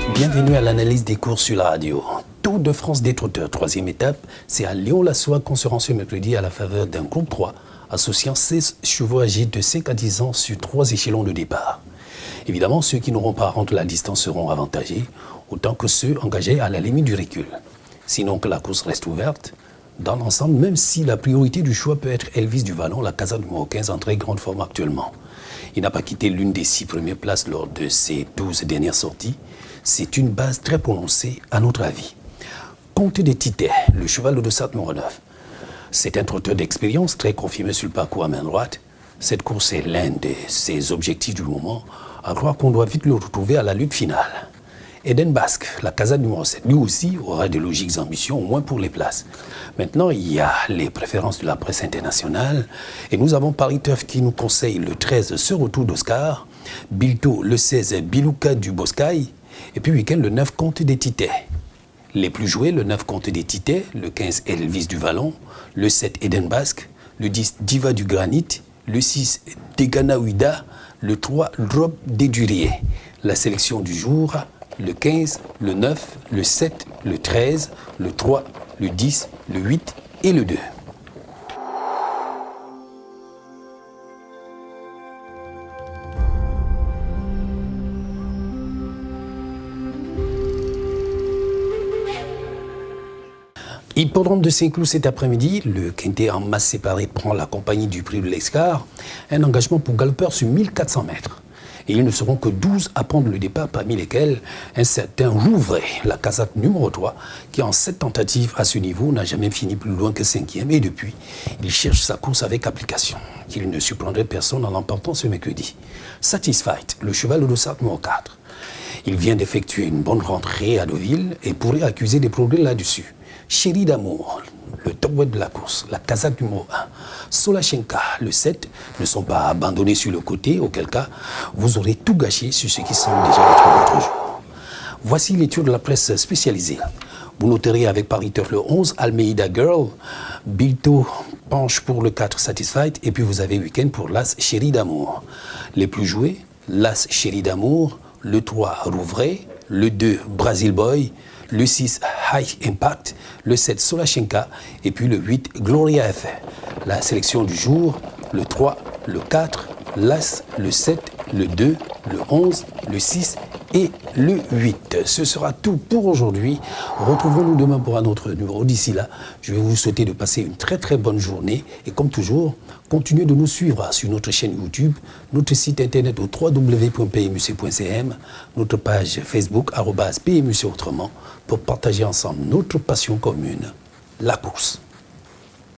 Bienvenue à l'analyse des courses sur la radio. Tour de France des trotteurs, troisième étape, c'est à Léon-la-Soie qu'on se rend ce mercredi à la faveur d'un groupe 3, associant 16 chevaux âgés de 5 à 10 ans sur 3 échelons de départ. Évidemment, ceux qui n'auront pas à rendre la distance seront avantagés, autant que ceux engagés à la limite du recul. Sinon que la course reste ouverte, dans l'ensemble, même si la priorité du choix peut être Elvis du Vallon, la casade numéro 15 en très grande forme actuellement. Il n'a pas quitté l'une des 6 premières places lors de ses 12 dernières sorties. C'est une base très prononcée à notre avis. Comte des Titets, le cheval de Dossat numéro 9. C'est un trotteur d'expérience très confirmé sur le parcours à main droite. Cette course est l'un de ses objectifs du moment, à croire qu'on doit vite le retrouver à la lutte finale. Eden Basque, la casade numéro 7, lui aussi aura de logiques ambitions, au moins pour les places. Maintenant, il y a les préférences de la presse internationale. Et nous avons Paris Turf qui nous conseille le 13, ce retour d'Oscar. Bilto, le 16, Bilouka du Boscaï. Et puis week-end, le 9, Comte des Titets. Les plus joués, le 9, Comte des Titets. Le 15, Elvis du Vallon. Le 7, Eden Basque. Le 10, Diva du Granit. Le 6, Deganaouida. Le 3, Drop des Duriers. La sélection du jour, le 15, le 9, le 7, le 13, le 3, le 10, le 8 et le 2. Hippodrome de Saint-Cloud cet après-midi, le quintet en masse séparée prend la compagnie du prix de l'Escar, un engagement pour galopeurs sur 1400 mètres. Et ils ne seront que 12 à prendre le départ, parmi lesquels un certain Rouvray, la casate numéro 3, qui en 7 tentatives à ce niveau n'a jamais fini plus loin que 5e. Et depuis, il cherche sa course avec application. Il ne surprendrait personne en l'emportant ce mercredi. Satisfied, le cheval de Dossat numéro 4. Il vient d'effectuer une bonne rentrée à Deauville et pourrait accuser des progrès là-dessus. Chéri d'amour, le top web de la course, la casate numéro 1. Solachenka, le 7, ne sont pas abandonnés sur le côté, auquel cas vous aurez tout gâché sur ce qui semble déjà être votre jour. Voici l'étude de la presse spécialisée. Vous noterez avec Paris Turf le 11, Almeida Girl, Bilto penche pour le 4 Satisfied, et puis vous avez week-end pour l'As Chéri d'amour. Les plus joués, l'As Chéri d'amour, le 3 Rouvray, le 2 Brazil Boy, le 6 High Impact, le 7 Solachenka et puis le 8 Gloria FR. La sélection du jour, le 3, le 4, l'As, le 7, le 2, le 11, le 6 et le 8. Ce sera tout pour aujourd'hui. Retrouvons-nous demain pour un autre numéro. D'ici là, je vais vous souhaiter de passer une très très bonne journée et comme toujours, continuez de nous suivre sur notre chaîne YouTube, notre site internet au www.pmuc.cm, notre page Facebook @PMUC autrement pour partager ensemble notre passion commune, la course.